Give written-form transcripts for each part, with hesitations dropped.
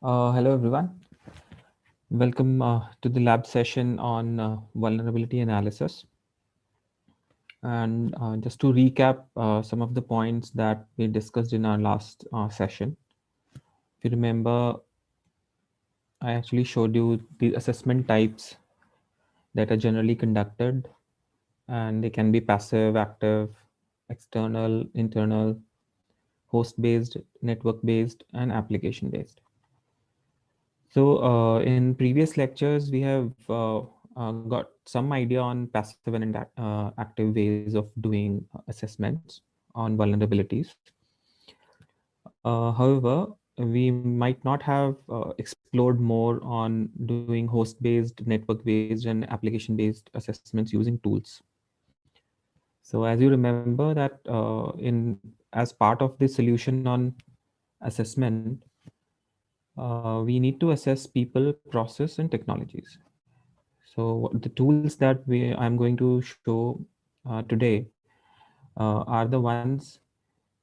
Hello, everyone. Welcome to the lab session on vulnerability analysis. And just to recap some of the points that we discussed in our last session, if you remember, I actually showed you the assessment types that are generally conducted, and they can be passive, active, external, internal, host based, network based, and application based. So, in previous lectures, we have got some idea on passive and active ways of doing assessments on vulnerabilities. However, we might not have explored more on doing host-based, network-based, and application-based assessments using tools. So, as you remember that in as part of the solution on assessment, we need to assess people, process, and technologies. So the tools that I'm going to show today are the ones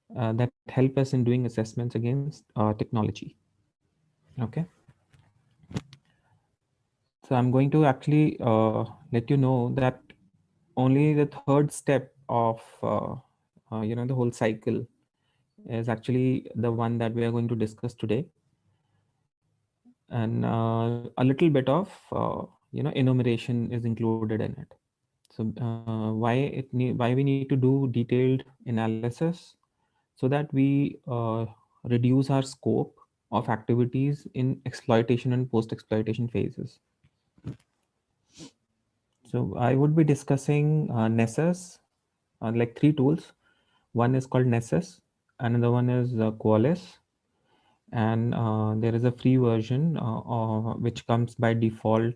that help us in doing assessments against technology. Okay. So I'm going to actually let you know that only the third step of the whole cycle is actually the one that we are going to discuss today, and a little bit of enumeration is included in it. So why we need to do detailed analysis, so that we reduce our scope of activities in exploitation and post-exploitation phases. So I would be discussing Nessus, like three tools. One is called Nessus, another one is Qualys, and there is a free version which comes by default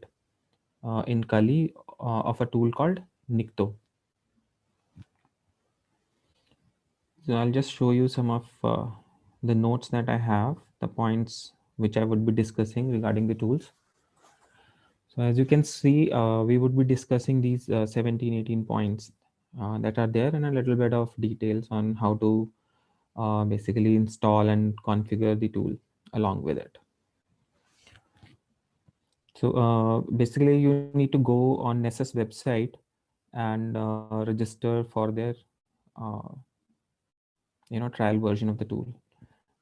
in Kali of a tool called Nikto. So I'll just show you some of the notes that I have, the points which I would be discussing regarding the tools. So as you can see, we would be discussing these 17, 18 points that are there, and a little bit of details on how to basically install and configure the tool along with it. So basically you need to go on Nessus website and register for their uh, trial version of the tool,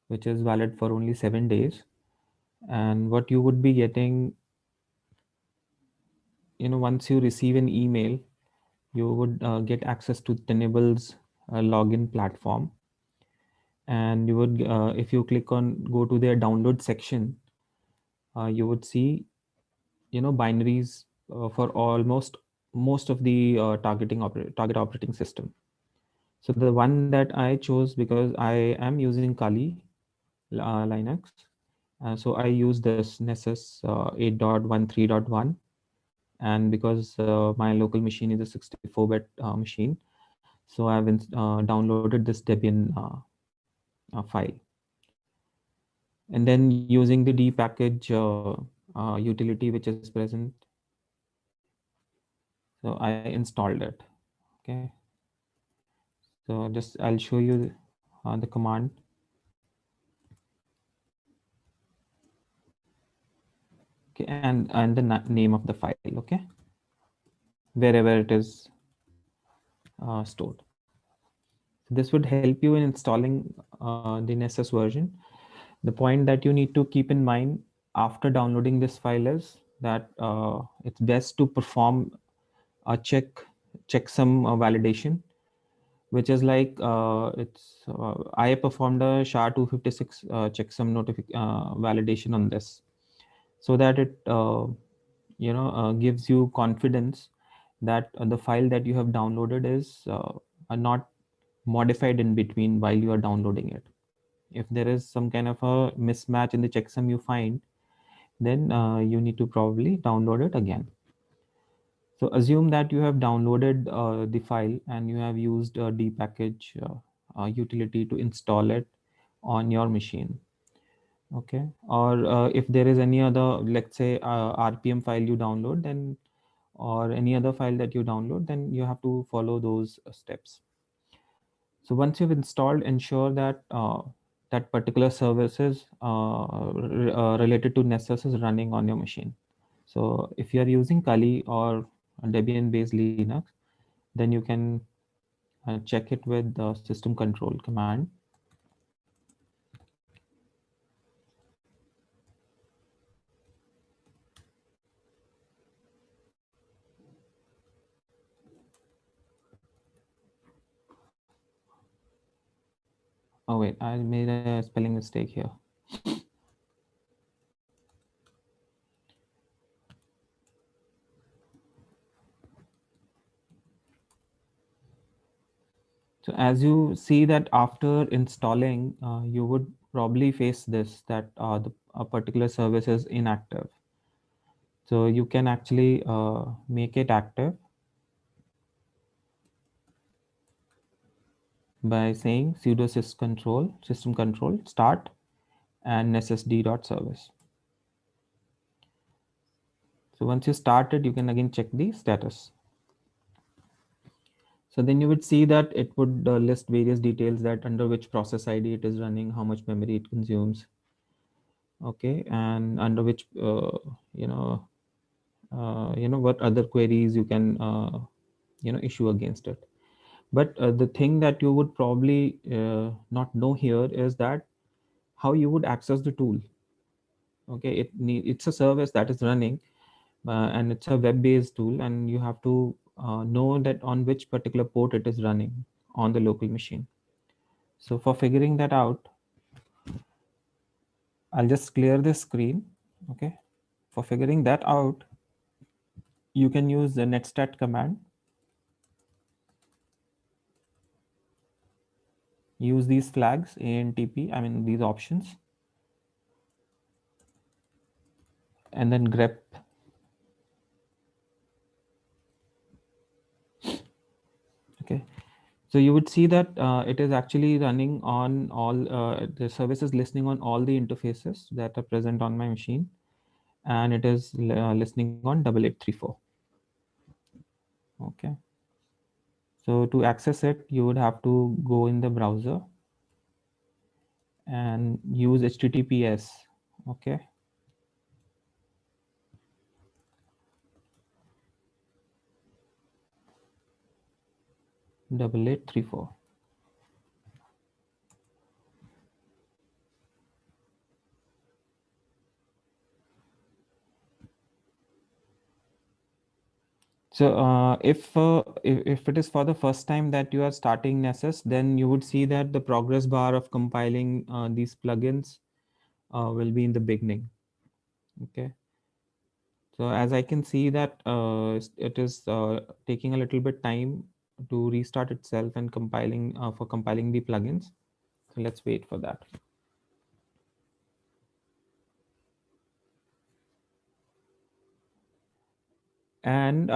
which is valid for only 7 days. And what you would be getting, once you receive an email, you would get access to Tenable's login platform, and you would if you click on go to their download section, you would see binaries for almost most of the target operating system. So the one that I chose, because I am using Kali Linux, so I use this Nessus 8.13.1, and because my local machine is a 64-bit machine, so I've downloaded this Debian file, and then using the dpackage utility which is present, so I installed it. Okay, so just I'll show you the command. Okay, and the name of the file. Okay, wherever it is stored. So this would help you in installing the Nessus version. The point that you need to keep in mind after downloading this file is that it's best to perform a checksum validation, which is like I performed a SHA-256 checksum validation on this, so that it gives you confidence that the file that you have downloaded is not modified in between while you are downloading it. If there is some kind of a mismatch in the checksum you find, then you need to probably download it again. So assume that you have downloaded the file and you have used a dpackage utility to install it on your machine. Okay, or if there is any other, let's say RPM file you download, then or any other file that you download, then you have to follow those steps. So once you've installed, ensure that that particular services related to Nessus is running on your machine. So if you are using Kali or Debian based Linux, then you can check it with the system control command. Oh wait, I made a spelling mistake here. So as you see that after installing, you would probably face this, that a particular service is inactive. So you can actually make it active by saying sudo system control start and ssd.service. So once you start it, you can again check the status. So then you would see that it would list various details, that under which process ID it is running, how much memory it consumes, okay, and under which what other queries you can issue against it. But the thing that you would probably not know here is that how you would access the tool. Okay, it's a service that is running, and it's a web-based tool, and you have to know that on which particular port it is running on the local machine. So for figuring that out, I'll just clear this screen. Okay, for figuring that out, you can use the netstat command. Use these flags ANTP, I mean these options, and then grep. Okay, so you would see that it is actually running on all the services, listening on all the interfaces that are present on my machine, and it is listening on 8834. Okay, so to access it, you would have to go in the browser and use HTTPS. Okay, 8834. So if it is for the first time that you are starting Nessus, then you would see that the progress bar of compiling these plugins will be in the beginning. Okay. So as I can see that it is taking a little bit time to restart itself and compiling for compiling the plugins. So let's wait for that. And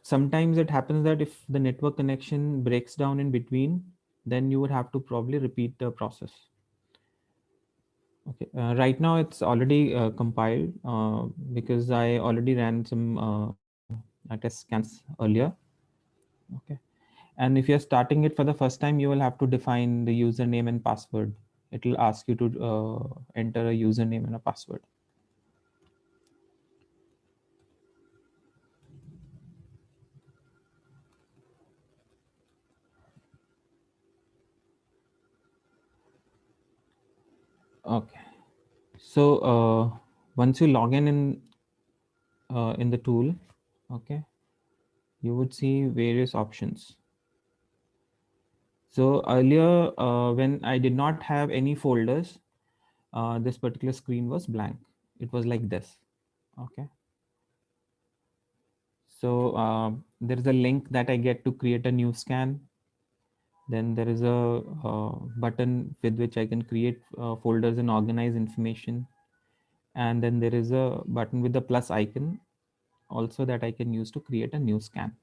sometimes it happens that if the network connection breaks down in between, then you would have to probably repeat the process. Okay, right now it's already compiled because I already ran some test scans earlier. Okay, and if you're starting it for the first time, you will have to define the username and password. It will ask you to enter a username and a password. Okay, so once you log in the tool, okay, you would see various options. So earlier, when I did not have any folders, this particular screen was blank. It was like this. Okay. So there is a link that I get to create a new scan. Then there is a button with which I can create folders and organize information. And then there is a button with the plus icon also that I can use to create a new scan.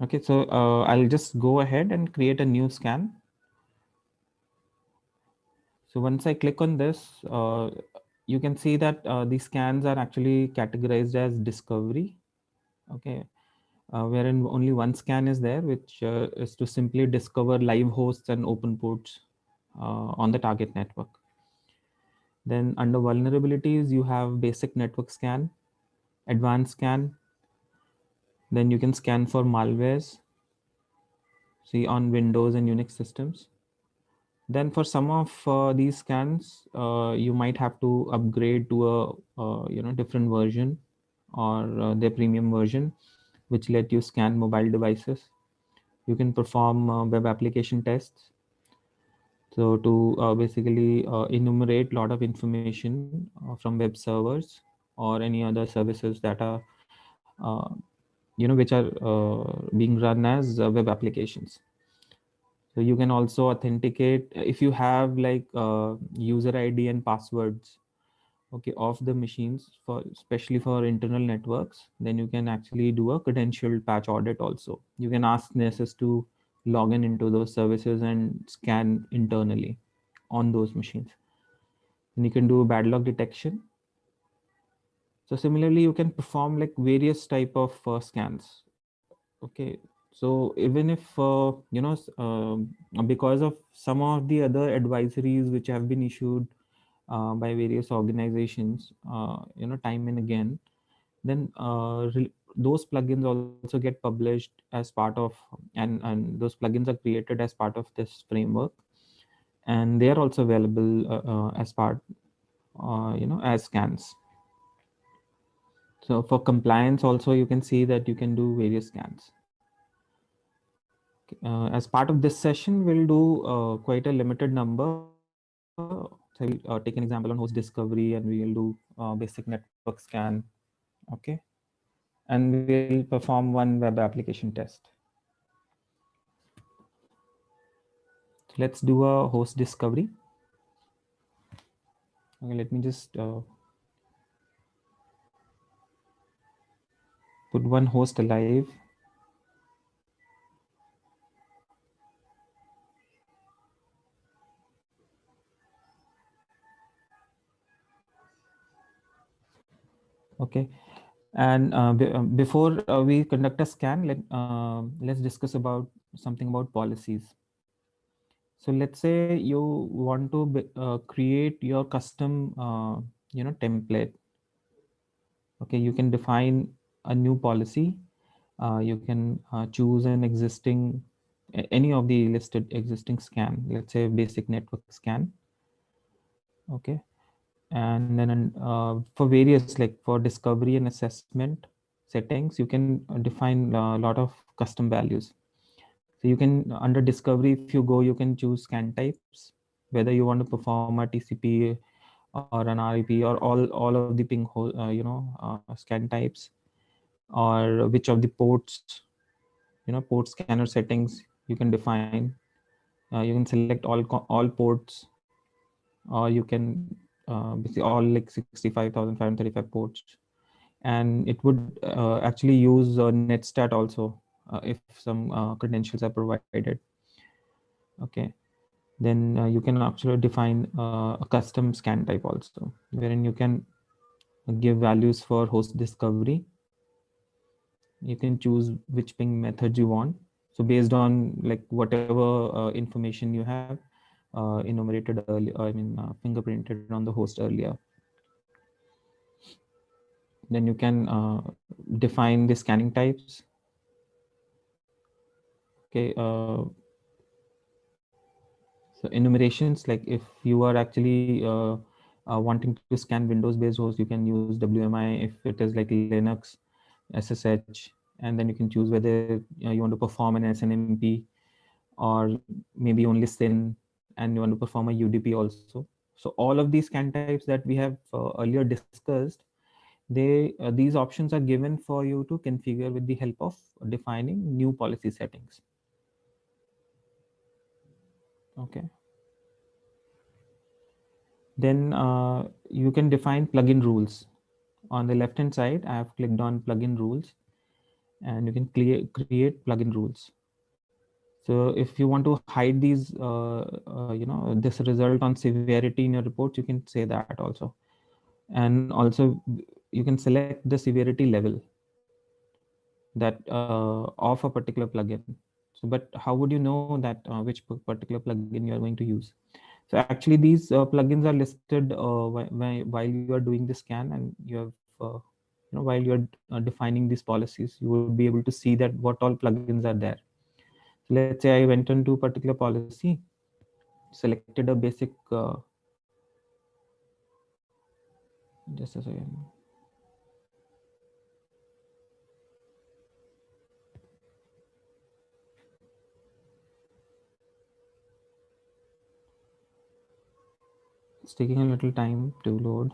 Okay, so I'll just go ahead and create a new scan. So once I click on this, you can see that the scans are actually categorized as discovery. Okay, wherein only one scan is there, which is to simply discover live hosts and open ports on the target network. Then under vulnerabilities, you have basic network scan, advanced scan. Then you can scan for malwares, see on Windows and Unix systems. Then for some of these scans, you might have to upgrade to a different version or their premium version, which let you scan mobile devices. You can perform web application tests. So to basically enumerate a lot of information from web servers or any other services that are uh, which are being run as web applications. So you can also authenticate if you have like user ID and passwords, okay, of the machines, for especially for internal networks. Then you can actually do a credentialed patch audit also. You can ask Nessus to log in into those services and scan internally on those machines. And you can do bad log detection. So similarly, you can perform like various type of scans. Okay, so even if because of some of the other advisories which have been issued by various organizations, time and again, then those plugins also get published as part of, and those plugins are created as part of this framework, and they are also available as part, as scans. So for compliance also, you can see that you can do various scans. As part of this session, we'll do quite a limited number. So we'll take an example on host discovery, and we will do basic network scan. Okay, and we'll perform one web application test. So let's do a host discovery. Okay, let me just put one host alive. Okay, and before we conduct a scan, let's discuss about something about policies. So let's say you want to create your custom template. Okay, you can define a new policy. You can choose an existing any of the listed existing scan, let's say basic network scan. Okay, and then for various, like for discovery and assessment settings, you can define a lot of custom values. So you can, under discovery, if you go, you can choose scan types, whether you want to perform a TCP or an REP, or all of the ping scan types, or which of the ports, port scanner settings you can define. You can select all ports, or you can basically all like 65,535 ports, and it would actually use netstat also if some credentials are provided. Okay, then you can actually define a custom scan type also, wherein you can give values for host discovery. You can choose which ping methods you want, so based on like whatever information you have enumerated earlier, fingerprinted on the host earlier. Then you can define the scanning types. Okay, so enumerations, like if you are actually wanting to scan Windows based host, you can use WMI. If it is like Linux, SSH, and then you can choose whether you want to perform an SNMP, or maybe only SYN, and you want to perform a UDP also. So all of these scan types that we have earlier discussed, these options are given for you to configure with the help of defining new policy settings. Okay. Then you can define plugin rules. On the left hand side, I have clicked on plugin rules, and you can create plugin rules. So if you want to hide these, this result on severity in your reports, you can say that also. And also you can select the severity level. that of a particular plugin. So, but how would you know that which particular plugin you are going to use? So actually, these plugins are listed while you are doing the scan, and you have while you are defining these policies, you would be able to see that what all plugins are there. So let's say I went into a particular policy, selected a basic. Just a second. It's taking a little time to load.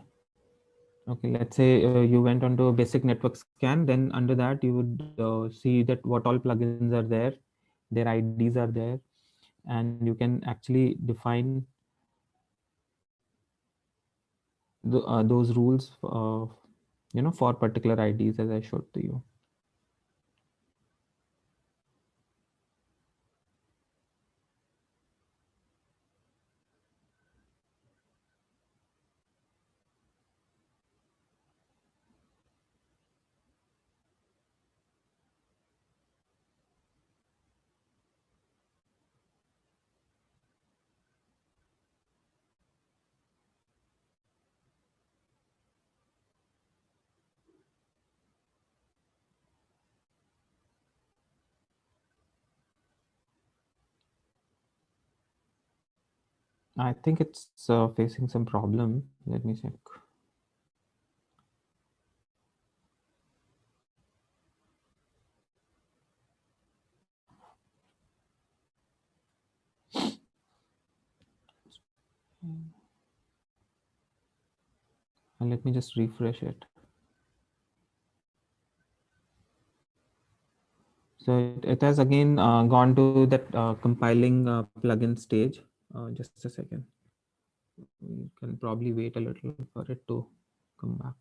Okay, let's say you went onto a basic network scan. Then under that, you would see that what all plugins are there, their IDs are there, and you can actually define those rules, for particular IDs as I showed to you. I think it's facing some problem. Let me check. And let me just refresh it. So it has again gone to that compiling plugin stage. Just a second. We can probably wait a little for it to come back.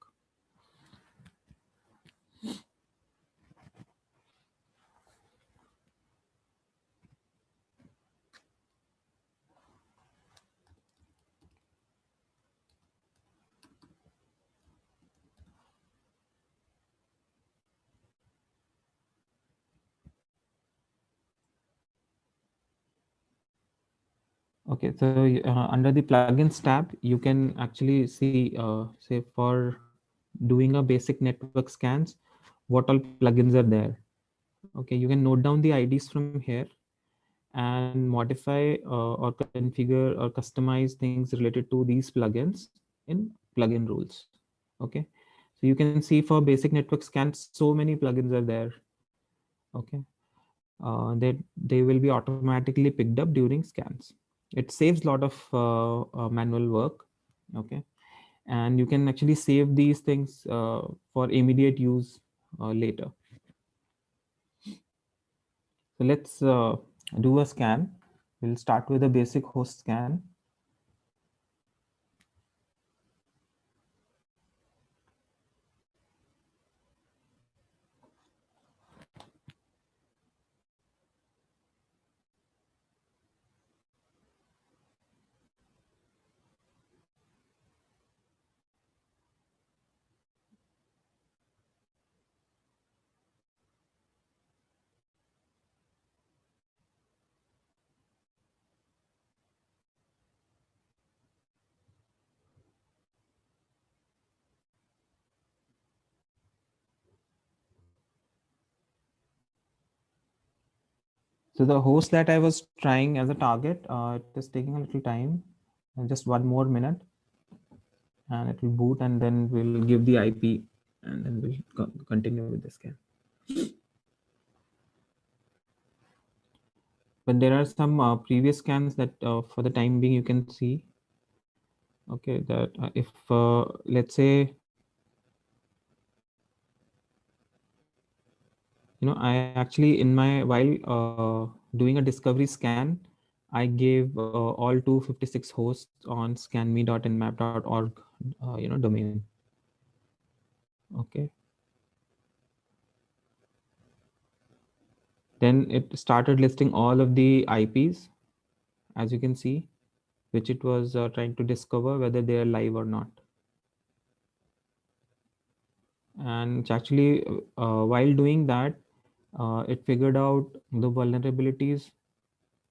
Okay, so under the plugins tab, you can actually see, say for doing a basic network scans, what all plugins are there. Okay, you can note down the IDs from here and modify or configure or customize things related to these plugins in plugin rules. Okay, so you can see for basic network scans, so many plugins are there. Okay, they will be automatically picked up during scans. It saves a lot of manual work. Okay, and you can actually save these things for immediate use later. So let's do a scan. We'll start with a basic host scan. So the host that I was trying as a target, it is taking a little time, just 1 more minute, and it will boot, and then we'll give the IP, and then we'll continue with the scan. But there are some previous scans that for the time being you can see. Okay, that if let's say, I actually in my while doing a discovery scan, I gave all 256 hosts on scanme.nmap.org domain. Okay, then it started listing all of the IPs, as you can see, which it was trying to discover whether they are live or not. And it's actually while doing that, it figured out the vulnerabilities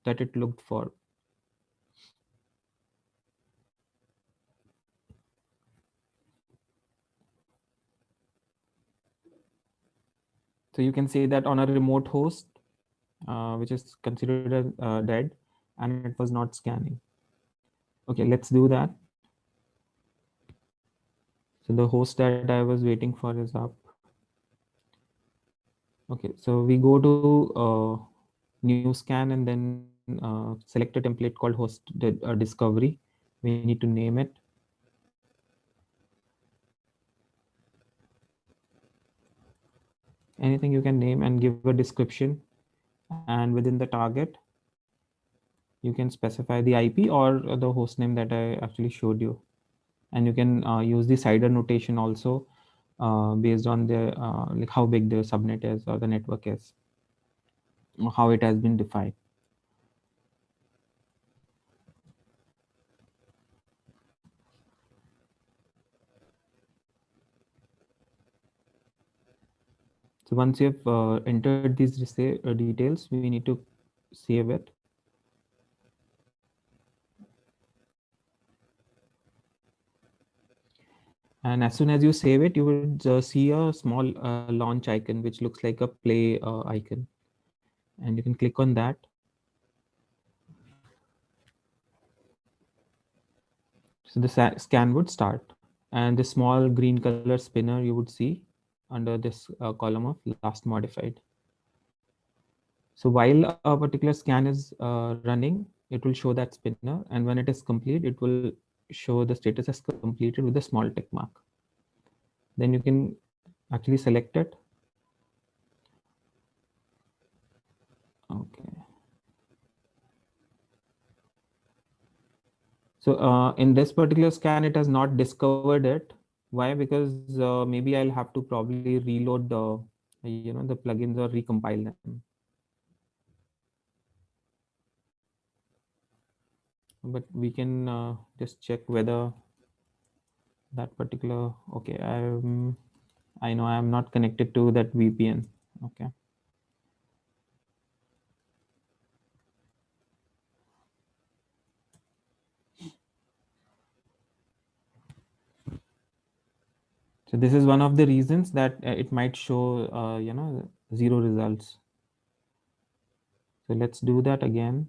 that it looked for. So you can say that on a remote host, which is considered as dead, and it was not scanning. Okay, let's do that. So the host that I was waiting for is up. Okay, so we go to new scan and then select a template called discovery. We need to name it. Anything you can name and give a description. And within the target, you can specify the IP or the host name that I actually showed you. And you can use the CIDR notation also based on the like how big the subnet is or the network is, or how it has been defined. So once you have entered these details, we need to save it. And as soon as you save it, you would see a small launch icon, which looks like a play icon. And you can click on that. So the scan would start. And the small green color spinner you would see under this column of last modified. So while a particular scan is running, it will show that spinner. And when it is complete, it will show the status as completed with a small tick mark. Then you can actually select it. Okay. So in this particular scan, it has not discovered it. Why? Because maybe I'll have to probably reload the plugins or recompile them. But we can just check whether that particular. Okay, I know I am not connected to that VPN. Okay. So this is one of the reasons that it might show zero results. So let's do that again.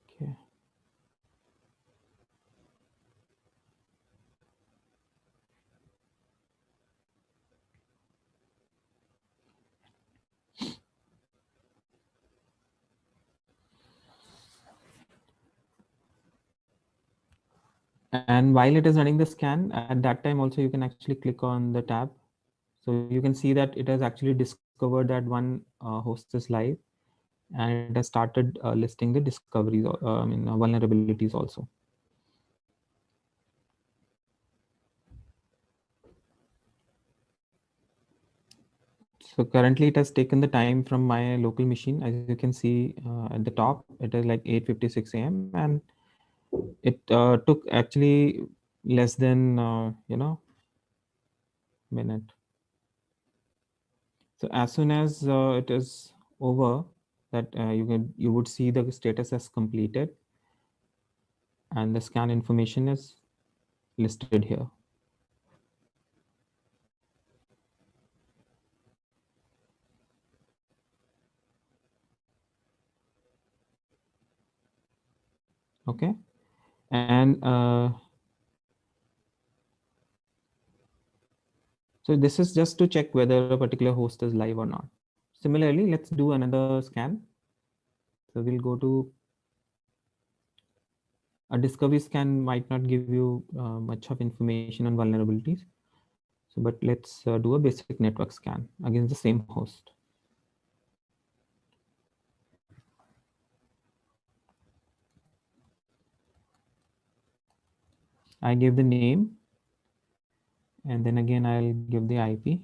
Okay. And while it is running the scan, at that time also you can actually click on the tab. So you can see that it has actually discovered that one host is live, and it has started listing the discoveries, vulnerabilities also. So currently it has taken the time from my local machine. As you can see at the top, it is like 8:56 a.m. and it took actually less than minute. So as soon as it is over, that you would see the status as completed, and the scan information is listed here. Okay, and so this is just to check whether a particular host is live or not. Similarly, let's do another scan. So we'll go to a discovery scan. Might not give you much of information on vulnerabilities. So, but let's do a basic network scan against the same host. I give the name, and then again I'll give the IP.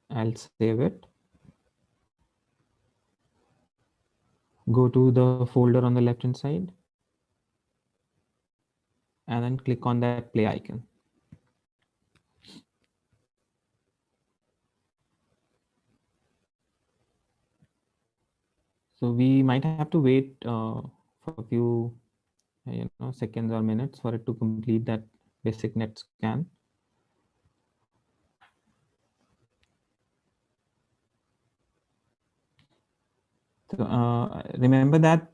I'll save it. Go to the folder on the left hand side. and then click on that play icon. So we might have to wait for a few seconds or minutes for it to complete that basic net scan. So remember that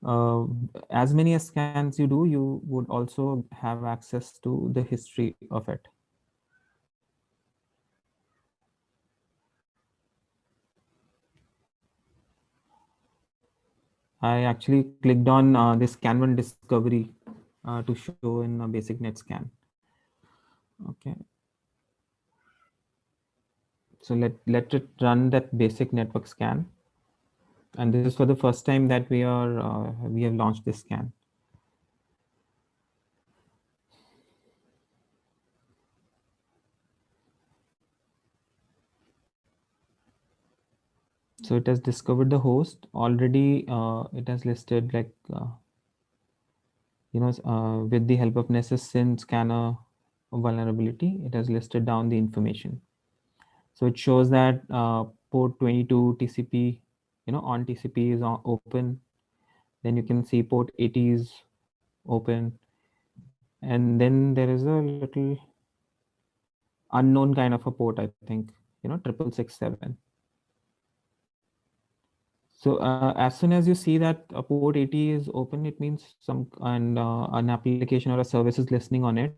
uh, as many as scans you do, you would also have access to the history of it. I actually clicked on this Scan1 discovery to show in a basic net scan. Okay. So let it run that basic network scan. And this is for the first time that we have launched this scan. So it has discovered the host already. It has listed like with the help of Nessus SYN scanner vulnerability, it has listed down the information. So it shows that port 22 TCP, on TCP is open. Then you can see port 80 is open, and then there is a little unknown kind of a port. I think 6667. So as soon as you see that a port 80 is open, it means an application or a service is listening on it.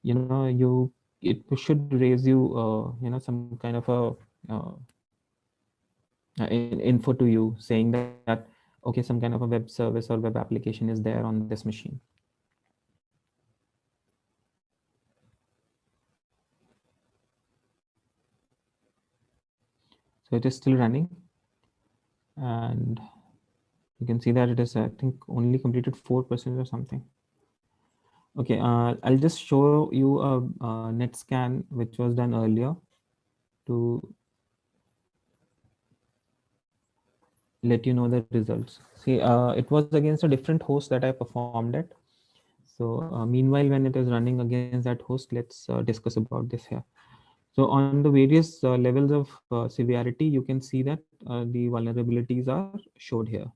It should raise you some kind of a uh, info to you saying that okay, some kind of a web service or web application is there on this machine. So it is still running, and you can see that it is, I think, only completed 4% or something. Okay, I'll just show you a net scan which was done earlier to let you know the results. See, it was against a different host that I performed it. So meanwhile, when it is running against that host, let's discuss about this here. So on the various levels of severity, you can see that the vulnerabilities are showed here.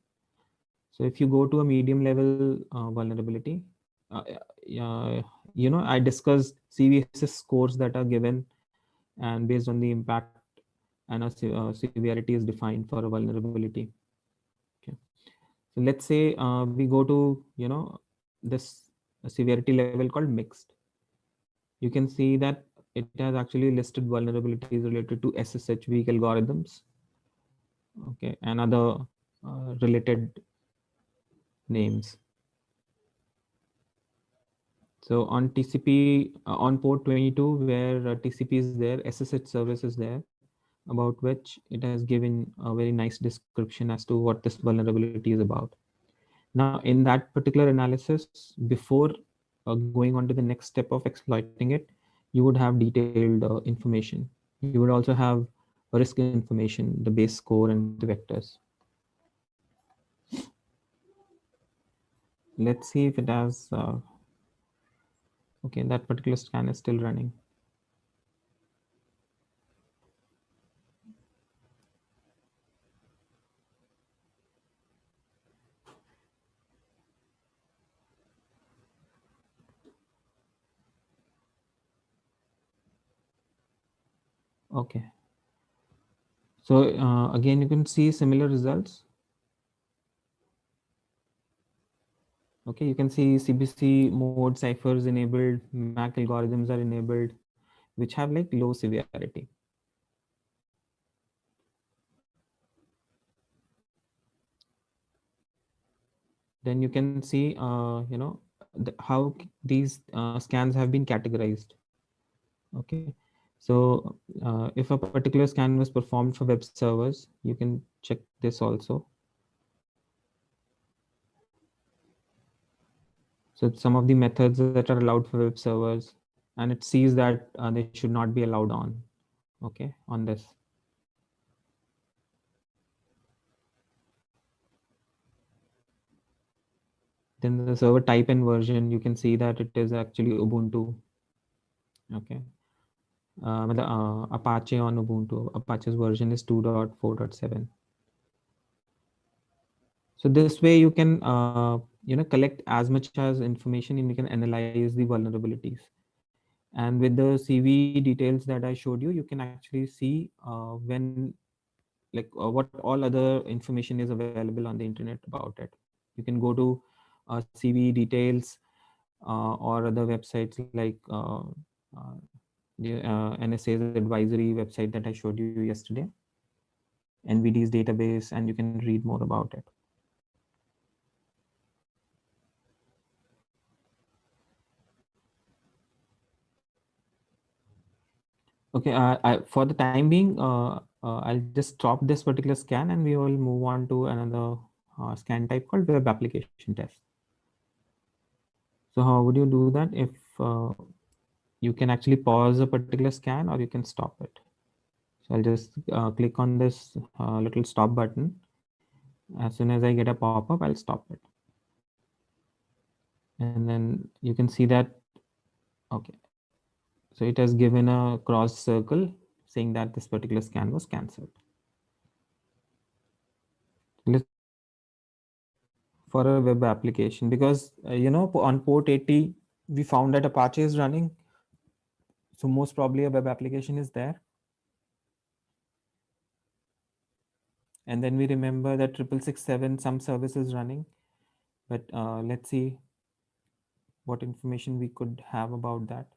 So if you go to a medium level vulnerability, uh, I discussed CVS scores that are given, and based on the impact and severity is defined for a vulnerability. Okay. So let's say we go to this severity level called mixed. You can see that it has actually listed vulnerabilities related to SSH weak algorithms, okay, and other related names. So on TCP, on port 22, where TCP is there, SSH service is there, about which it has given a very nice description as to what this vulnerability is about. Now, in that particular analysis, before going on to the next step of exploiting it, you would have detailed information. You would also have risk information, the base score and the vectors. Let's see if it has, okay, that particular scan is still running. Okay. So again, you can see similar results. Okay, you can see CBC mode ciphers enabled, MAC algorithms are enabled, which have like low severity. Then you can see, how these scans have been categorized. Okay, so if a particular scan was performed for web servers, you can check this also. So some of the methods that are allowed for web servers, and it sees that they should not be allowed on, okay, on this. Then the server type and version, you can see that it is actually Ubuntu. Okay. Apache on Ubuntu. Apache's version is 2.4.7. So this way you can collect as much as information and you can analyze the vulnerabilities. And with the CVE details that I showed you can actually see when what all other information is available on the internet about it. You can go to CVE details or other websites like uh, the NSA's advisory website that I showed you yesterday, NVD's database, and you can read more about it. Okay, for the time being, I'll just stop this particular scan and we will move on to another scan type called web application test. So how would you do that? If you can actually pause a particular scan or you can stop it. So I'll just click on this little stop button. As soon as I get a pop-up, I'll stop it. And then you can see that, okay. So it has given a cross circle saying that this particular scan was cancelled. Let's for a web application because on port 80 we found that Apache is running, so most probably a web application is there. And then we remember that 6667 some service is running, but let's see what information we could have about that.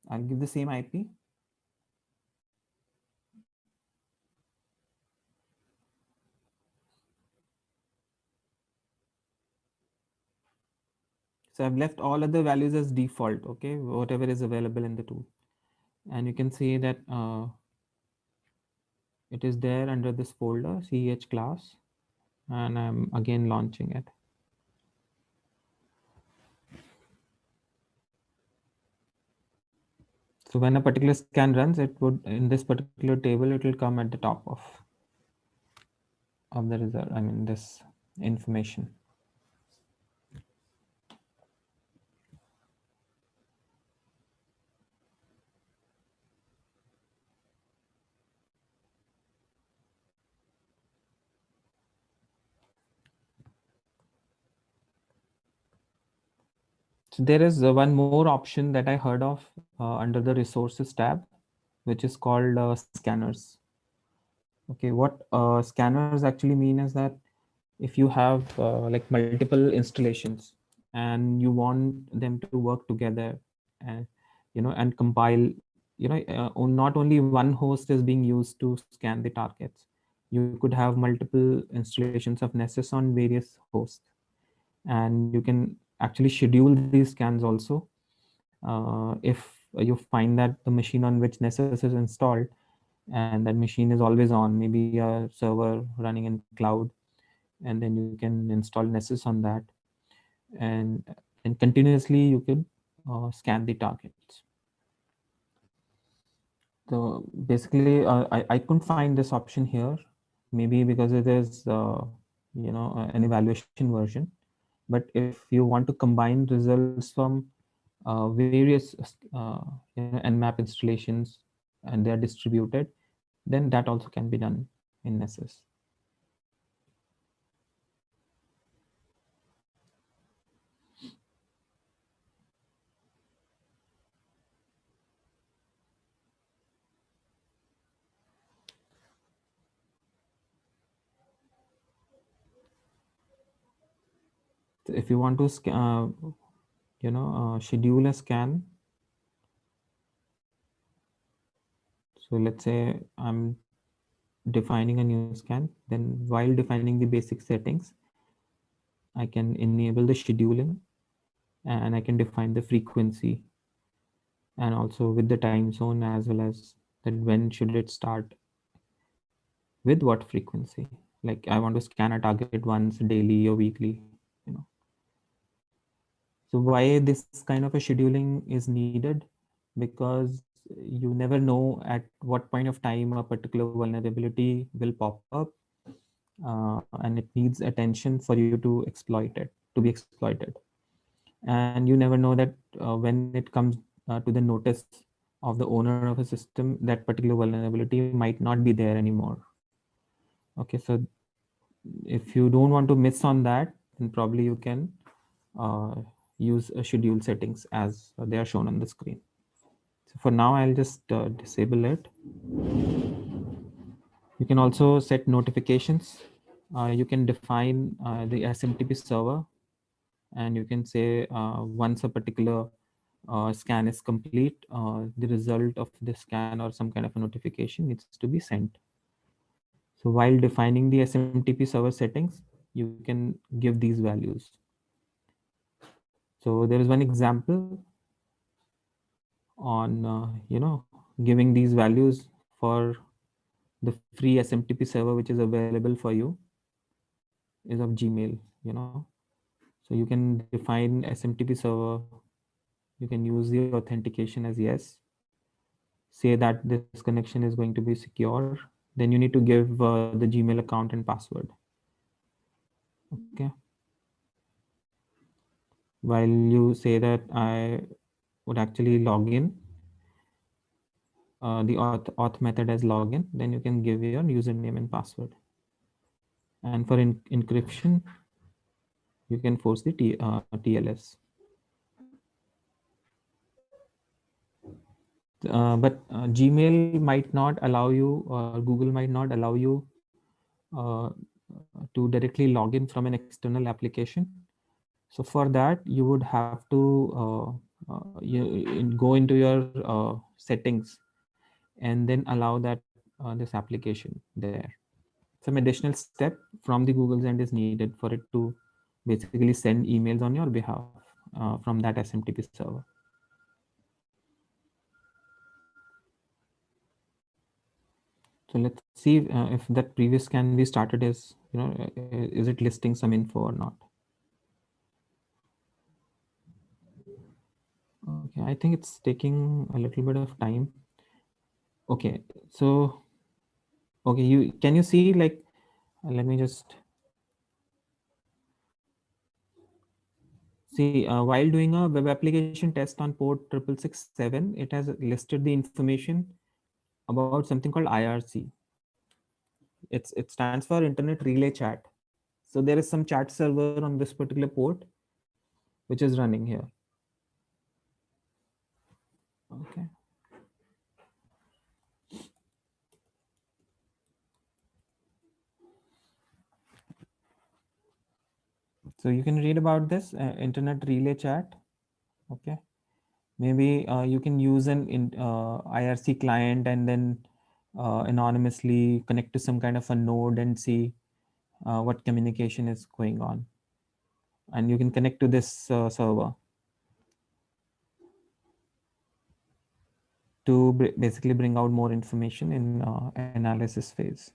I'll give the same IP. So I've left all other values as default, okay, whatever is available in the tool. And you can see that it is there under this folder, CH class, and I'm again launching it. So when a particular scan runs, it would, in this particular table, it will come at the top of the result. I mean, this information. So there is one more option that I heard of under the resources tab, which is called scanners. Okay, what scanners actually mean is that if you have like multiple installations and you want them to work together and and compile, not only one host is being used to scan the targets. You could have multiple installations of Nessus on various hosts, and you can actually schedule these scans also. If you find that the machine on which Nessus is installed and that machine is always on, maybe a server running in cloud, and then you can install Nessus on that, and continuously you could scan the targets. So basically, I couldn't find this option here, maybe because it is an evaluation version. But if you want to combine results from various Nmap installations and they are distributed, then that also can be done in Nessus. So if you want to schedule a scan, so let's say I'm defining a new scan, then while defining the basic settings, I can enable the scheduling and I can define the frequency and also with the time zone, as well as that when should it start with what frequency. Like I want to scan a target once daily or weekly, you know. So why this kind of a scheduling is needed? Because you never know at what point of time a particular vulnerability will pop up, and it needs attention for you to exploit it, to be exploited. And you never know that when it comes to the notice of the owner of a system, that particular vulnerability might not be there anymore. Okay, so if you don't want to miss on that, then probably you can uh, use schedule settings as they are shown on the screen. So for now, I'll just disable it. You can also set notifications. You can define the SMTP server, and you can say once a particular scan is complete, the result of the scan or some kind of a notification needs to be sent. So while defining the SMTP server settings, you can give these values. So there is one example on giving these values for the free SMTP server which is available for you is of Gmail. So you can define SMTP server. You can use the authentication as yes. Say that this connection is going to be secure. Then you need to give the Gmail account and password. Okay. While you say that I would actually log in, the auth method as login, then you can give your username and password. And for encryption, you can force the TLS. But Gmail might not allow you, or Google might not allow you uh, to directly log in from an external application. So for that, you would have to go into your settings and then allow that this application there. Some additional step from the Google's end is needed for it to basically send emails on your behalf from that SMTP server. So let's see if that previous can be started as, is it listing some info or not? Okay, I think it's taking a little bit of time. Okay, so, okay, can you see like, let me just see, while doing a web application test on port 6667, it has listed the information about something called IRC. It stands for Internet Relay Chat. So there is some chat server on this particular port, which is running here. Okay. So you can read about this Internet Relay Chat. Okay. Maybe you can use an IRC client and then anonymously connect to some kind of a node and see what communication is going on. And you can connect to this server to basically bring out more information in analysis phase.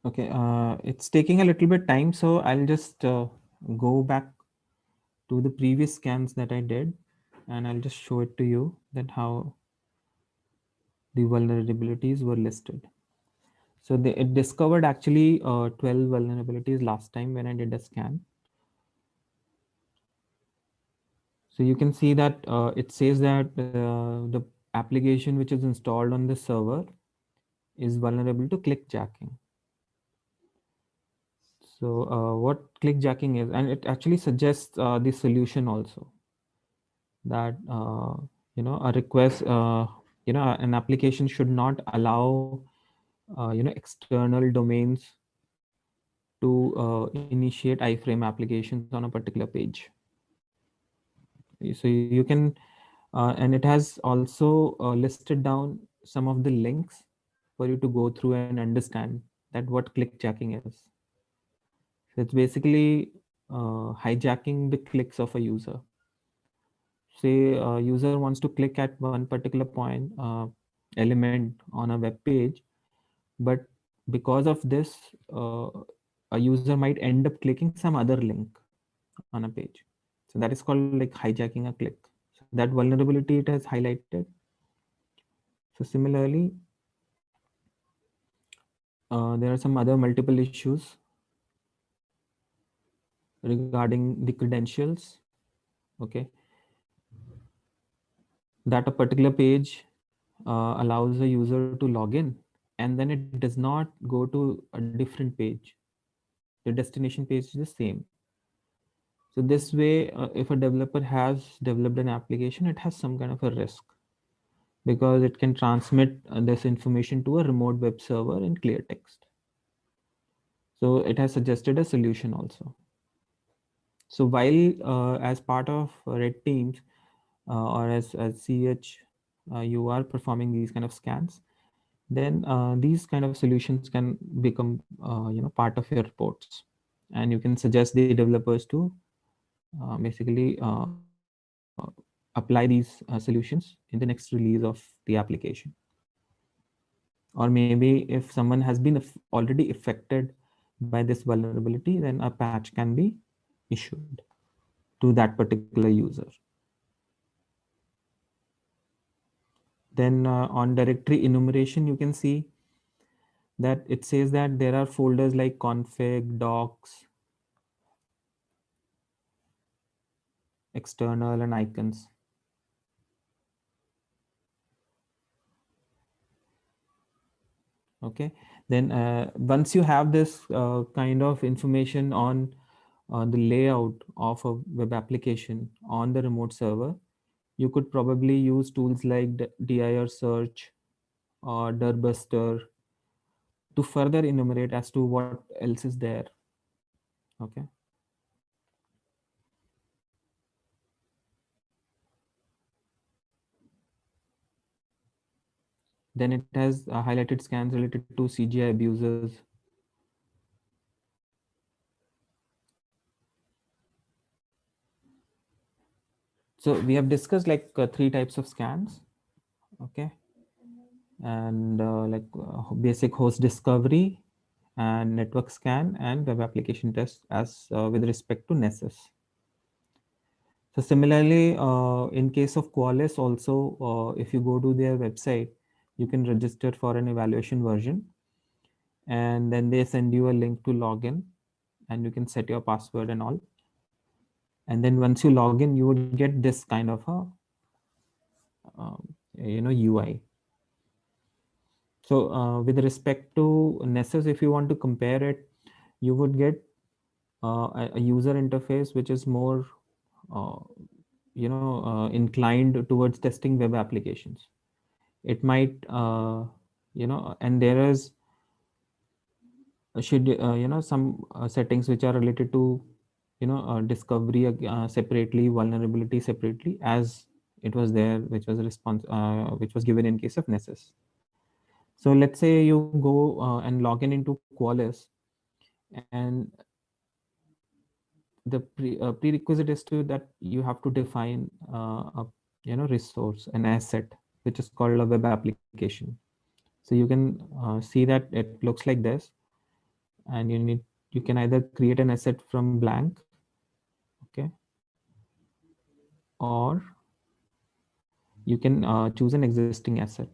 Okay, it's taking a little bit time, so I'll just go back to the previous scans that I did, and I'll just show it to you that how the vulnerabilities were listed. So it discovered actually 12 vulnerabilities last time when I did a scan. So you can see that it says that the application which is installed on the server is vulnerable to clickjacking. So what clickjacking is, and it actually suggests the solution also, that a request, an application should not allow external domains to initiate iframe applications on a particular page. So you can, and it has also listed down some of the links for you to go through and understand that what clickjacking is. So it's basically hijacking the clicks of a user. say user wants to click at one particular point element on a web page, but because of this, a user might end up clicking some other link on a page. So that is called like hijacking a click. So that vulnerability it has highlighted. So similarly, there are some other multiple issues regarding the credentials. Okay, that a particular page allows a user to log in, and then it does not go to a different page. The destination page is the same. So this way, if a developer has developed an application, it has some kind of a risk because it can transmit this information to a remote web server in clear text. So it has suggested a solution also. So while as part of red teams or as CH, you are performing these kind of scans, then these kind of solutions can become part of your reports, and you can suggest the developers to basically apply these solutions in the next release of the application. Or maybe if someone has been already affected by this vulnerability, then a patch can be issued to that particular user. Then on directory enumeration, you can see that it says that there are folders like config, docs, external, and icons. Okay, then once you have this kind of information on the layout of a web application on the remote server, you could probably use tools like dir search or dirbuster to further enumerate as to what else is there. Okay, then it has highlighted scans related to CGI abusers. So we have discussed like three types of scans. Okay, and basic host discovery and network scan and web application test as with respect to Nessus. So similarly, in case of Qualys also, if you go to their website, you can register for an evaluation version, and then they send you a link to login, and you can set your password and all. And then once you log in, you would get this kind of a UI. So with respect to Nessus, if you want to compare it, you would get a user interface which is more uh, inclined towards testing web applications. It might and there is should some settings which are related to discovery separately, vulnerability separately, as it was there, which was a response which was given in case of Nessus. So let's say you go and log in into Qualys, and the prerequisite is to that you have to define a resource, an asset, which is called a web application. So you can see that it looks like this, and you can either create an asset from blank, okay, or you can choose an existing asset.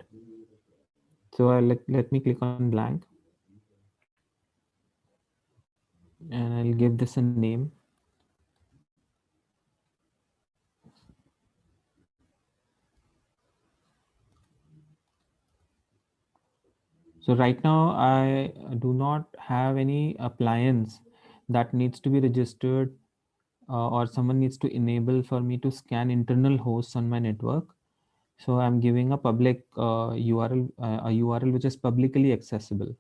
So let me click on blank, and I'll give this a name. So right now I do not have any appliance that needs to be registered or someone needs to enable for me to scan internal hosts on my network. So I'm giving a public URL, a URL which is publicly accessible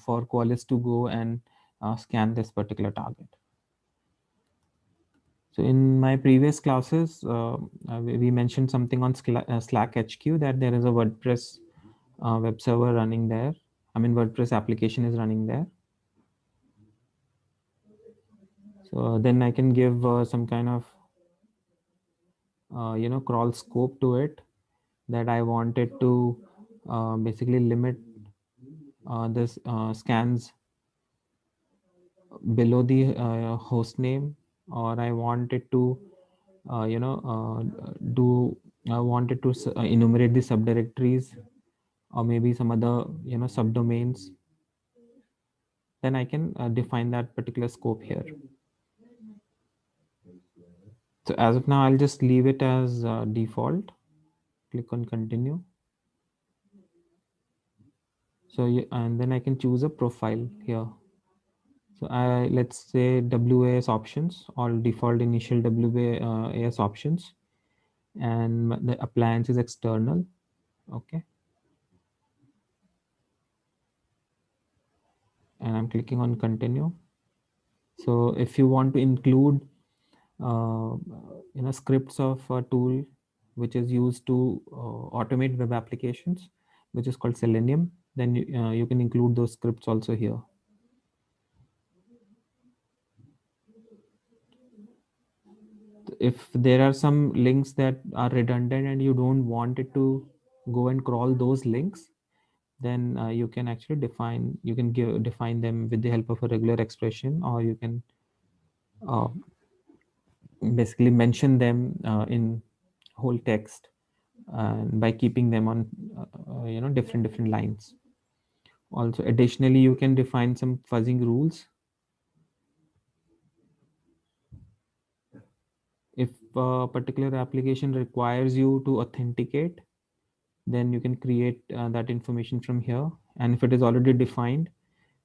for Qualys to go and scan this particular target. So in my previous classes, we mentioned something on Slack HQ that there is a WordPress web server running there. I mean, WordPress application is running there. So then I can give some kind of crawl scope to it, that I wanted to basically limit this scans below the host name, or I wanted to do I wanted to enumerate the subdirectories, or maybe some other subdomains, then I can define that particular scope here. So as of now, I'll just leave it as default. Click on continue. So and then I can choose a profile here. So let's say WAS options, all default initial WAS options, and the appliance is external. Okay. And I'm clicking on continue. So if you want to include scripts of a tool which is used to automate web applications, which is called Selenium, then you can include those scripts also here. If there are some links that are redundant and you don't want it to go and crawl those links, then you can actually define them with the help of a regular expression, or you can uh, basically mention them in whole text, by keeping them on different lines. Also, additionally, you can define some fuzzing rules. If a particular application requires you to authenticate, then you can create that information from here. And if it is already defined,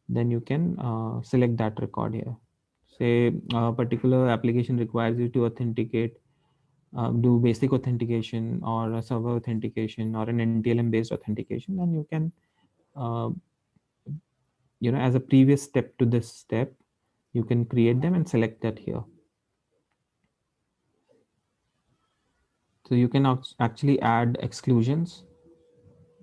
then you can select that record here. Say a particular application requires you to authenticate, do basic authentication or a server authentication or an NTLM based authentication, then you can uh, as a previous step to this step, you can create them and select that here. So you can actually add exclusions.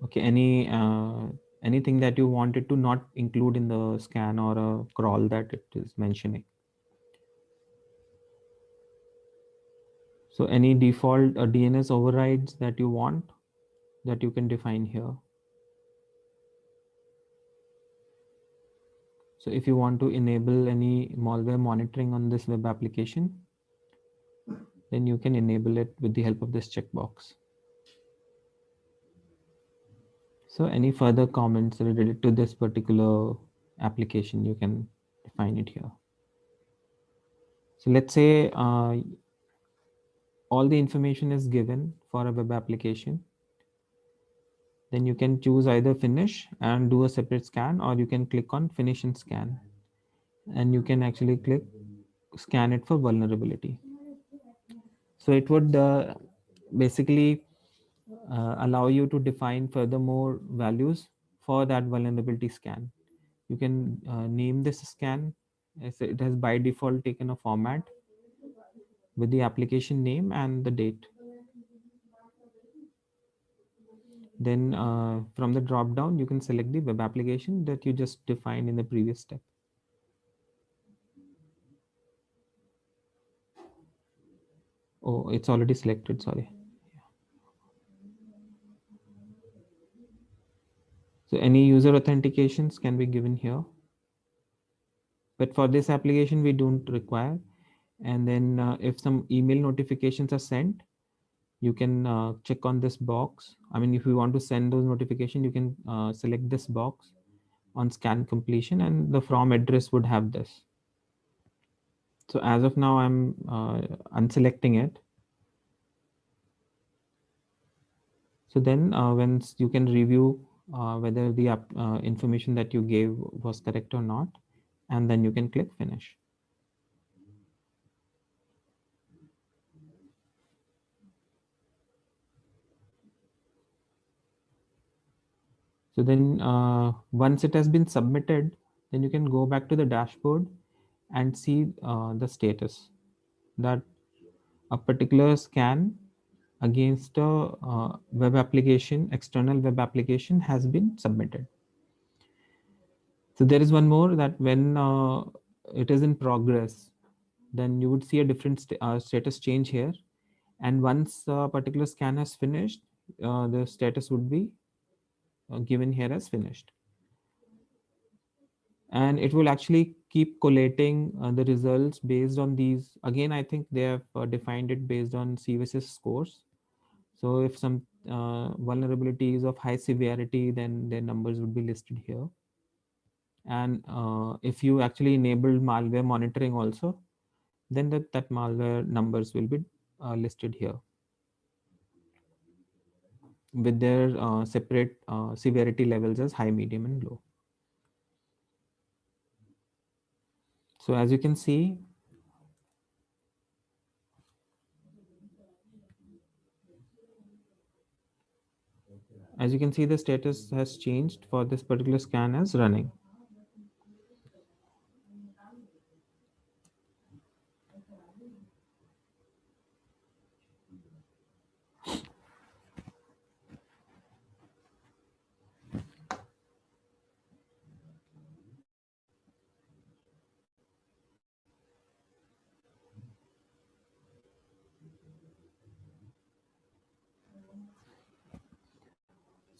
Okay, anything that you wanted to not include in the scan or a crawl that it is mentioning. So any default DNS overrides that you want, that you can define here. So if you want to enable any malware monitoring on this web application, then you can enable it with the help of this checkbox. So any further comments related to this particular application, you can define it here. So let's say all the information is given for a web application. Then you can choose either finish and do a separate scan, or you can click on finish and scan. And you can actually click scan it for vulnerability. So it would basically allow you to define furthermore values for that vulnerability scan. You can name this scan. It has by default taken a format with the application name and the date. Then from the drop down, you can select the web application that you just defined in the previous step. Oh, it's already selected, sorry. So any user authentications can be given here. But for this application, we don't require. And then if some email notifications are sent, you can check on this box. I mean, if you want to send those notifications, you can select this box on scan completion, and the from address would have this. So as of now, I'm unselecting it. So then once you can review whether the information that you gave was correct or not, and then you can click finish. So then once it has been submitted, then you can go back to the dashboard and see the status that a particular scan against a web application, external web application, has been submitted. So there is one more, that when it is in progress, then you would see a different status change here. And once a particular scan has finished, the status would be given here as finished. And it will actually keep collating the results based on these. Again, I think they have defined it based on CVSS scores. So if some vulnerability is of high severity, then their numbers would be listed here. And if you actually enable malware monitoring also, then that malware numbers will be listed here with their separate severity levels as high, medium, and low. So as you can see, the status has changed for this particular scan as running.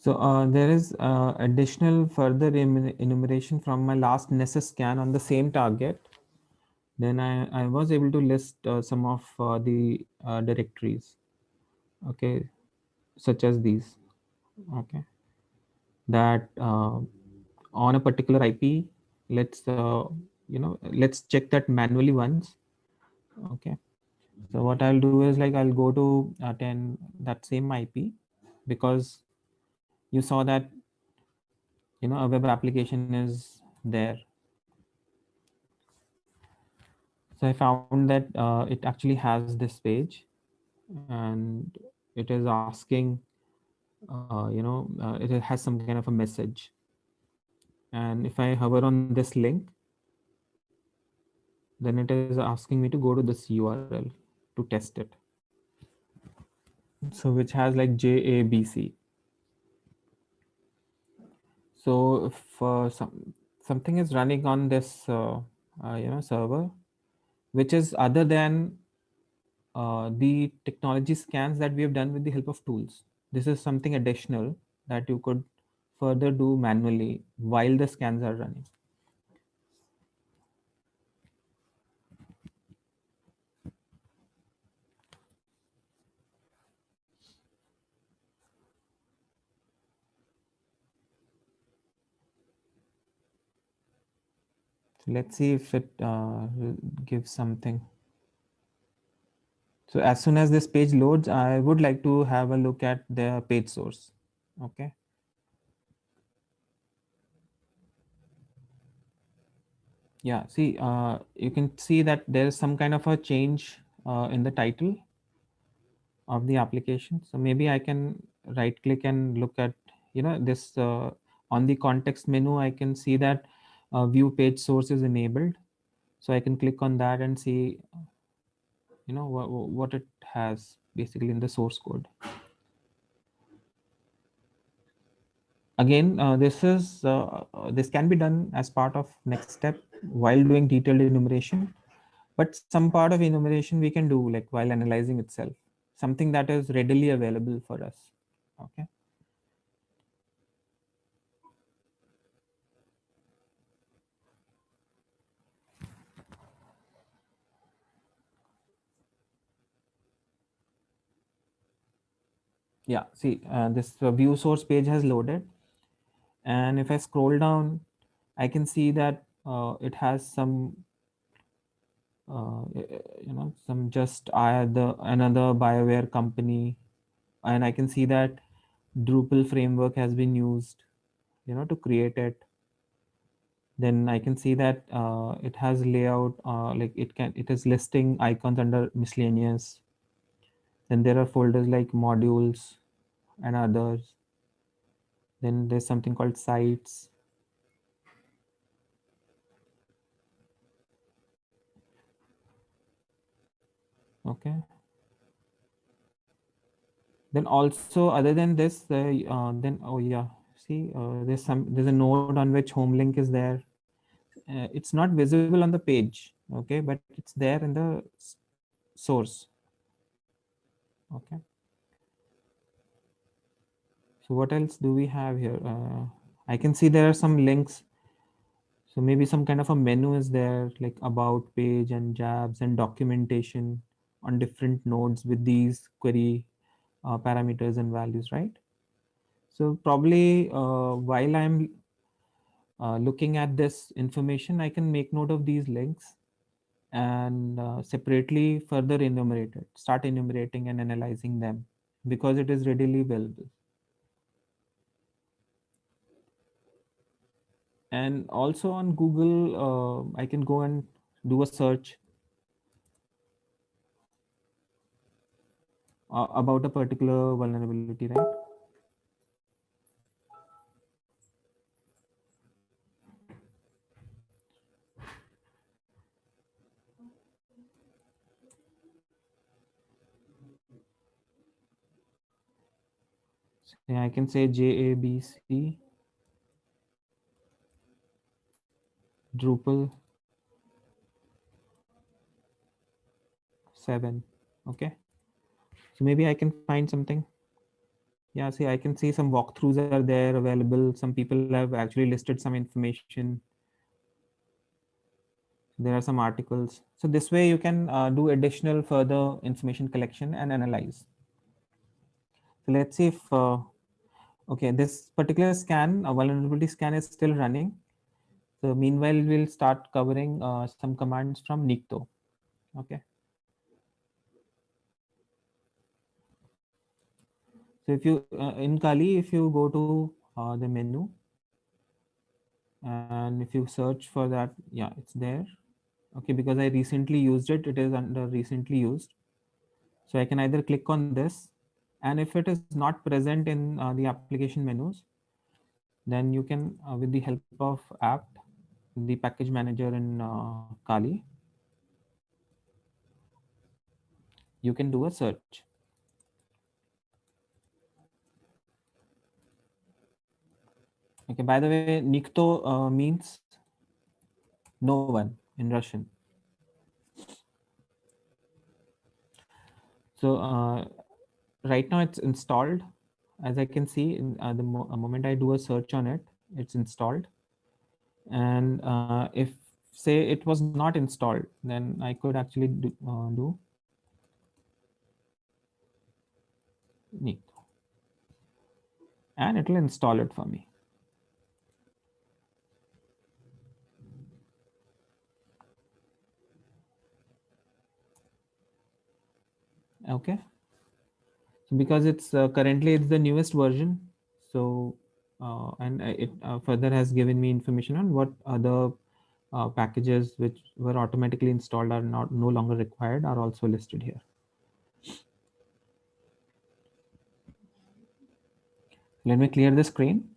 So there is additional further enumeration from my last Nessus scan on the same target. Then I was able to list some of the directories, okay, such as these, okay, that on a particular IP, let's let's check that manually once, okay. So what I'll do is like I'll go to attend that same IP, because you saw that a web application is there. So I found that it actually has this page, and it is asking it has some kind of a message. And if I hover on this link, then it is asking me to go to this URL to test it. So which has like JABC. So if something is running on this server, which is other than the technology scans that we have done with the help of tools. This is something additional that you could further do manually while the scans are running. So let's see if it gives something. So as soon as this page loads, I would like to have a look at the page source. Okay. Yeah, see, you can see that there is some kind of a change in the title of the application. So maybe I can right click and look at, this on the context menu. I can see that view page source is enabled. So I can click on that and see, what it has basically in the source code. Again, this can be done as part of next step while doing detailed enumeration, but some part of enumeration we can do like while analyzing itself, something that is readily available for us. Okay. Yeah, see, this view source page has loaded, and if I scroll down, I can see that it has some some just the another BioWare company, and I can see that Drupal framework has been used, to create it. Then I can see that it has layout, like it is listing icons under miscellaneous. Then there are folders like modules and others. Then there's something called sites. Okay. Then also other than this, then oh yeah, see, there's a node on which home link is there. It's not visible on the page, okay, but it's there in the source. Okay. So what else do we have here? I can see there are some links. So maybe some kind of a menu is there, like about page and jabs and documentation on different nodes with these query parameters and values, right? So probably while I'm looking at this information, I can make note of these links and separately further enumerate it, start enumerating and analyzing them because it is readily available. And also on Google, I can go and do a search about a particular vulnerability, right? So yeah, I can say JABC Drupal 7. Okay. So maybe I can find something. Yeah, see, I can see some walkthroughs are there available. Some people have actually listed some information. There are some articles. So this way you can do additional further information collection and analyze. So let's see if, okay, this particular scan, a vulnerability scan is still running. So meanwhile, we'll start covering some commands from Nikto. Okay. So if you, in Kali, if you go to the menu and if you search for that, yeah, it's there. Okay, because I recently used it, it is under recently used. So I can either click on this, and if it is not present in the application menus, then you can, with the help of apt, the package manager in Kali, you can do a search. Okay, by the way, Nikto means no one in Russian. So right now it's installed. As I can see, in moment I do a search on it, it's installed. And if say it was not installed, then I could actually do Neat, and it will install it for me. Okay, so because it's currently it's the newest version, so and it further has given me information on what other packages which were automatically installed are not no longer required are also listed here. Let me clear the screen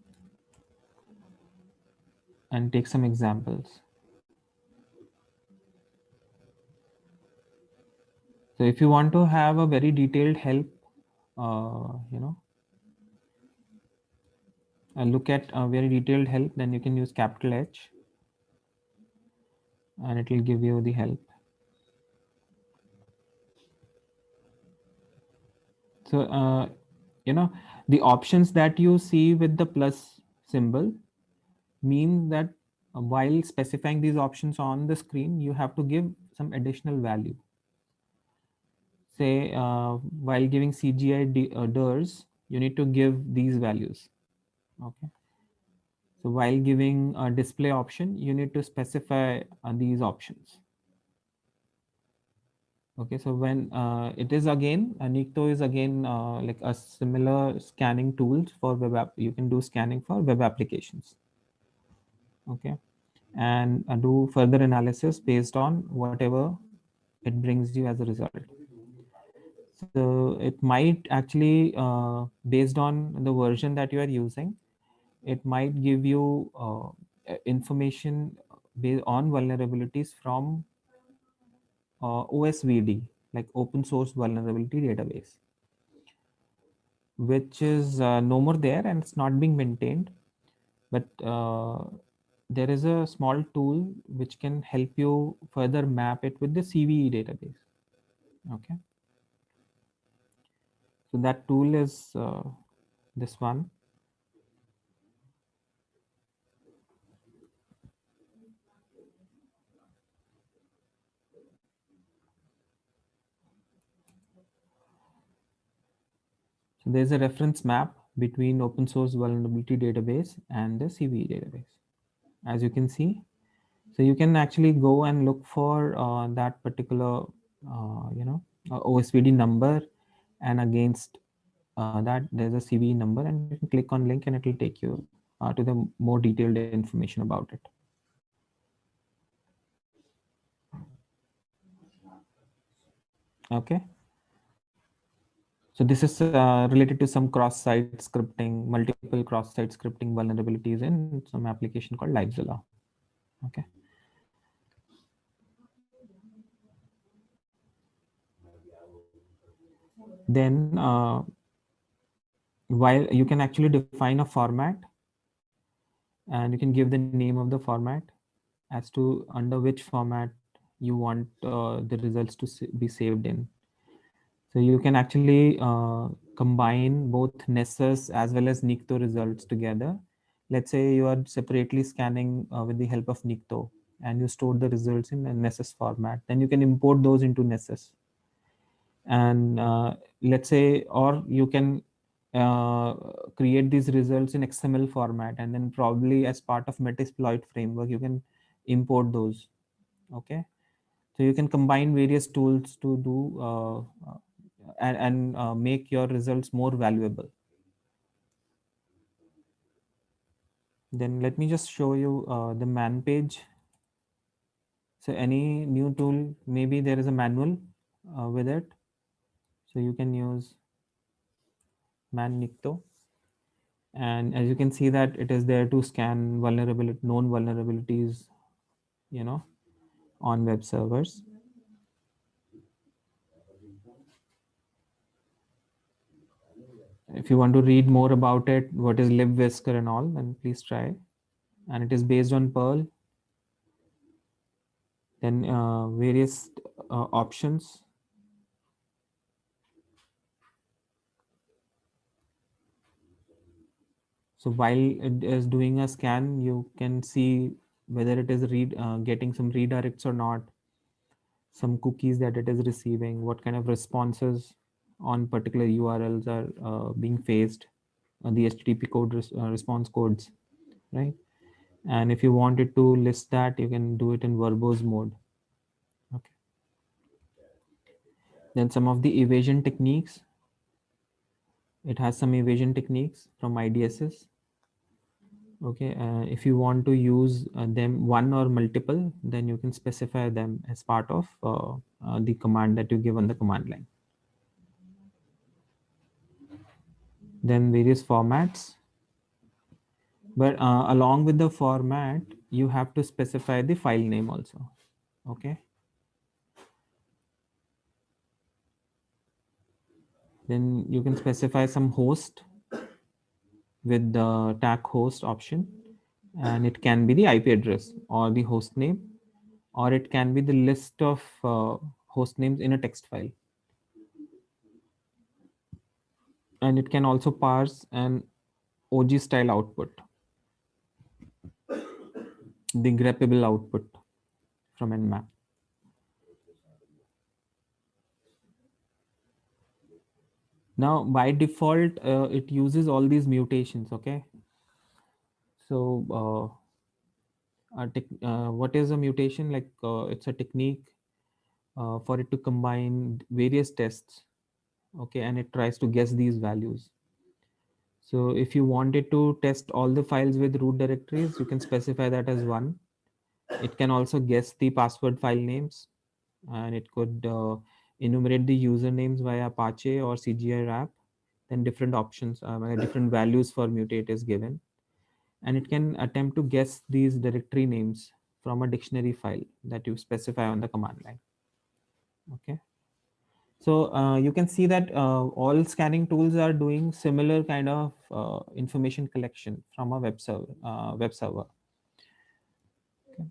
and take some examples. So if you want to have a very detailed help, you know, look at a very detailed help, then you can use capital H and it will give you the help. So, you know, the options that you see with the plus symbol mean that while specifying these options on the screen, you have to give some additional value. Say, while giving CGI DERS, you need to give these values. Okay. So while giving a display option, you need to specify these options. Okay, so when it is again, Nikto is again like a similar scanning tools for web app. You can do scanning for web applications. Okay, and do further analysis based on whatever it brings you as a result. So it might actually, based on the version that you are using, it might give you information based on vulnerabilities from OSVD, like open source vulnerability database, which is no more there and it's not being maintained. But there is a small tool which can help you further map it with the CVE database. Okay. So that tool is this one. So there's a reference map between open source vulnerability database and the CVE database, as you can see. So you can actually go and look for that particular, OSVD number, and against that there's a CVE number, and you can click on link and it will take you to the more detailed information about it. Okay. So this is related to some cross-site scripting, multiple cross-site scripting vulnerabilities in some application called Livezilla. Okay. Then while you can actually define a format, and you can give the name of the format as to under which format you want the results to be saved in. So you can actually combine both Nessus as well as Nikto results together. Let's say you are separately scanning with the help of Nikto, and you store the results in a Nessus format. Then you can import those into Nessus. And let's say, or you can create these results in XML format, and then probably as part of Metasploit framework, you can import those. Okay. So you can combine various tools to do and make your results more valuable. Then let me just show you the man page. So any new tool, maybe there is a manual with it. So you can use man Nikto. And as you can see that it is there to scan vulnerability, known vulnerabilities, you know, on web servers. If you want to read more about it, what is libwhisker and all, then please try. And it is based on Perl. Then various options. So while it is doing a scan, you can see whether it is getting some redirects or not, some cookies that it is receiving, what kind of responses on particular URLs are being faced, the HTTP code response codes, right? And if you wanted to list that, you can do it in verbose mode. Okay. Then some of the evasion techniques. It has some evasion techniques from IDSs. Okay, if you want to use them one or multiple, then you can specify them as part of the command that you give on the command line. Then various formats. But along with the format, you have to specify the file name also. Okay. Then you can specify some host with the tag host option, and it can be the IP address or the host name, or it can be the list of host names in a text file. And it can also parse an OG style output, the greppable output from Nmap. Now, by default, it uses all these mutations. Okay. So, what is a mutation? Like, it's a technique for it to combine various tests. Okay. And it tries to guess these values. So if you wanted to test all the files with root directories, you can specify that as one. It can also guess the password file names, and it could enumerate the usernames via Apache or CGI wrap. Then different options, different values for mutate is given. And it can attempt to guess these directory names from a dictionary file that you specify on the command line. Okay. So you can see that all scanning tools are doing similar kind of information collection from a web server. Okay.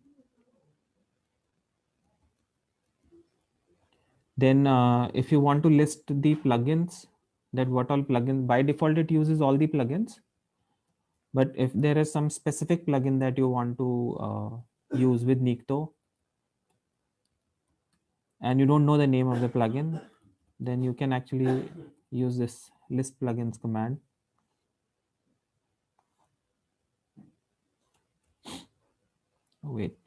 Then if you want to list the plugins, that what all plugins, by default it uses all the plugins, but if there is some specific plugin that you want to use with Nikto and you don't know the name of the plugin, then you can actually use this list plugins command. Wait,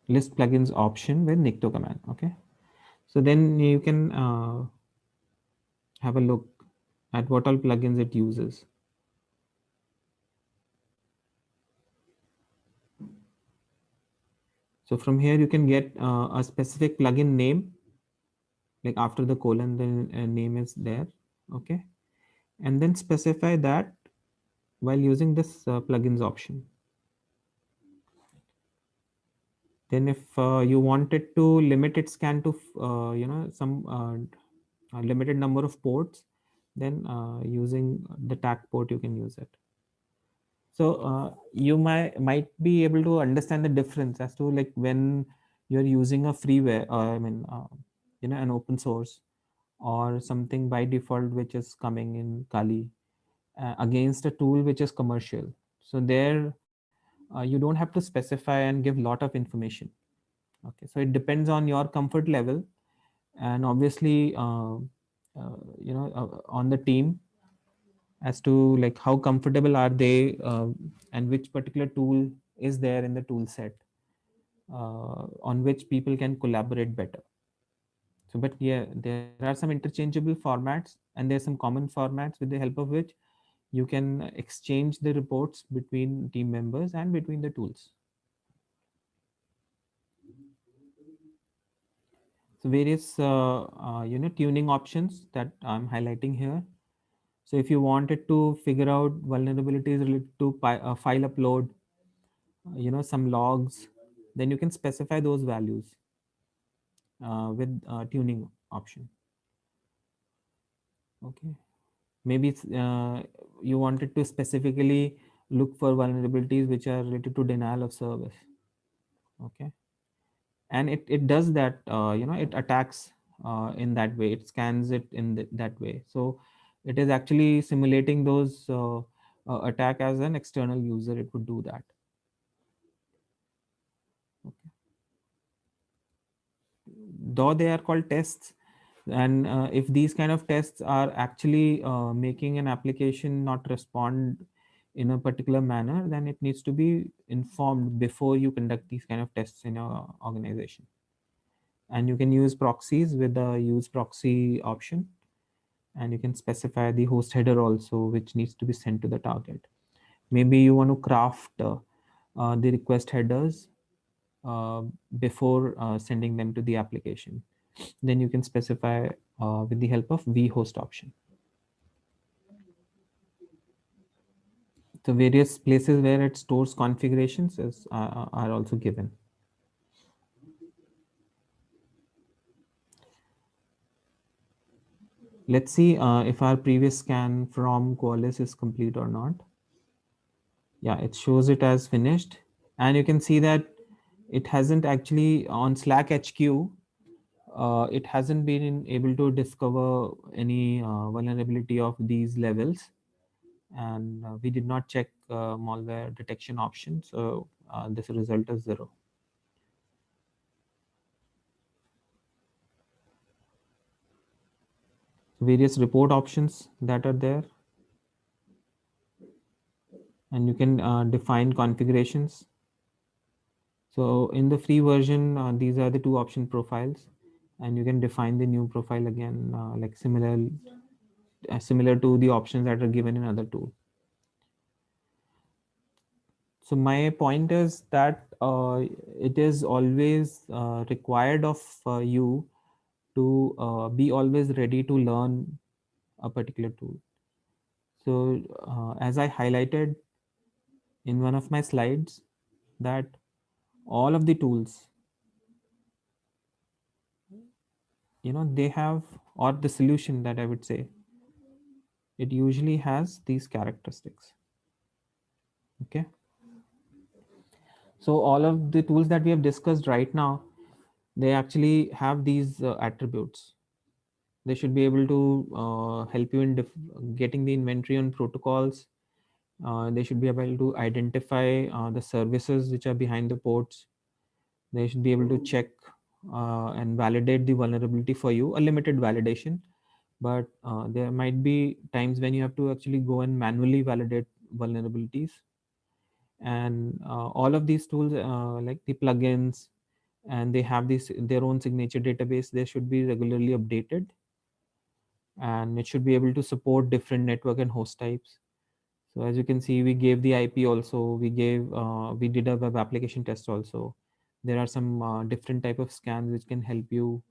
list plugins option with Nikto command. Okay, so then you can have a look at what all plugins it uses. So from here you can get a specific plugin name, like after the colon, the name is there. Okay, and then specify that while using this plugins option. Then if you wanted to limit its scan to some a limited number of ports, then using the tag port you can use it. So you might be able to understand the difference as to like when you're using a freeware, an open source or something by default which is coming in Kali against a tool which is commercial. So there you don't have to specify and give lot of information. Okay, so it depends on your comfort level, and obviously on the team as to like how comfortable are they, and which particular tool is there in the tool set on which people can collaborate better. So but yeah, there are some interchangeable formats and there's some common formats with the help of which you can exchange the reports between team members and between the tools. So various tuning options that I'm highlighting here. So if you wanted to figure out vulnerabilities related to file upload, some logs, then you can specify those values with tuning option. Okay. Maybe you wanted to specifically look for vulnerabilities which are related to denial of service. Okay. And it does that, it attacks in that way. It scans it in that way. So it is actually simulating those attack as an external user. It would do that. Okay. Though they are called tests, and if these kind of tests are actually making an application not respond in a particular manner, then it needs to be informed before you conduct these kind of tests in your organization. And you can use proxies with the use proxy option, and you can specify the host header also, which needs to be sent to the target. Maybe you want to craft the request headers uh, before sending them to the application. Then you can specify with the help of vhost option. The various places where it stores configurations are also given. Let's see if our previous scan from Qualys is complete or not. Yeah, it shows it as finished. And you can see that it hasn't actually on Slack HQ, it hasn't been able to discover any vulnerability of these levels. And we did not check malware detection option. So this result is 0. Various report options that are there, and you can define configurations. So in the free version, these are the two option profiles, and you can define the new profile again, like similar to the options that are given in other tool. So my point is that it is always required of you to be always ready to learn a particular tool. So as I highlighted in one of my slides, that all of the tools, they have, or the solution that I would say, it usually has these characteristics. Okay. So all of the tools that we have discussed right now, they actually have these attributes. They should be able to help you in getting the inventory on protocols. They should be able to identify the services which are behind the ports. They should be able to check and validate the vulnerability for you, a limited validation. But there might be times when you have to actually go and manually validate vulnerabilities. And all of these tools, like the plugins, and they have this their own signature database, they should be regularly updated, and it should be able to support different network and host types. So as you can see, we gave the IP also, we did a web application test also. There are some different type of scans which can help you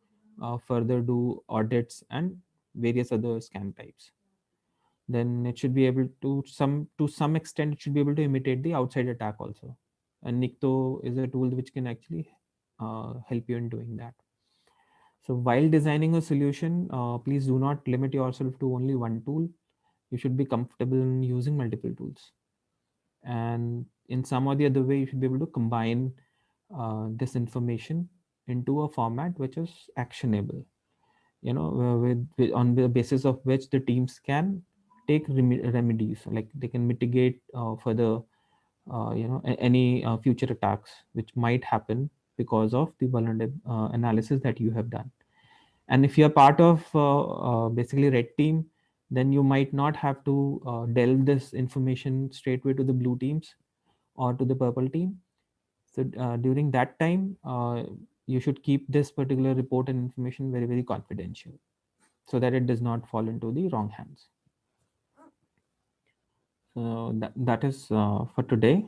further do audits and various other scan types. Then it should be able to some extent, it should be able to imitate the outside attack also. And Nikto is a tool which can actually help you in doing that. So while designing a solution, please do not limit yourself to only one tool. You should be comfortable in using multiple tools, and in some or the other way you should be able to combine this information into a format which is actionable, on the basis of which the teams can take remedies, like they can mitigate further any future attacks which might happen because of the vulnerable analysis that you have done. And if you're part of basically red team, then you might not have to delve this information straightway to the blue teams or to the purple team. So during that time, you should keep this particular report and information very, very confidential so that it does not fall into the wrong hands. So that is for today.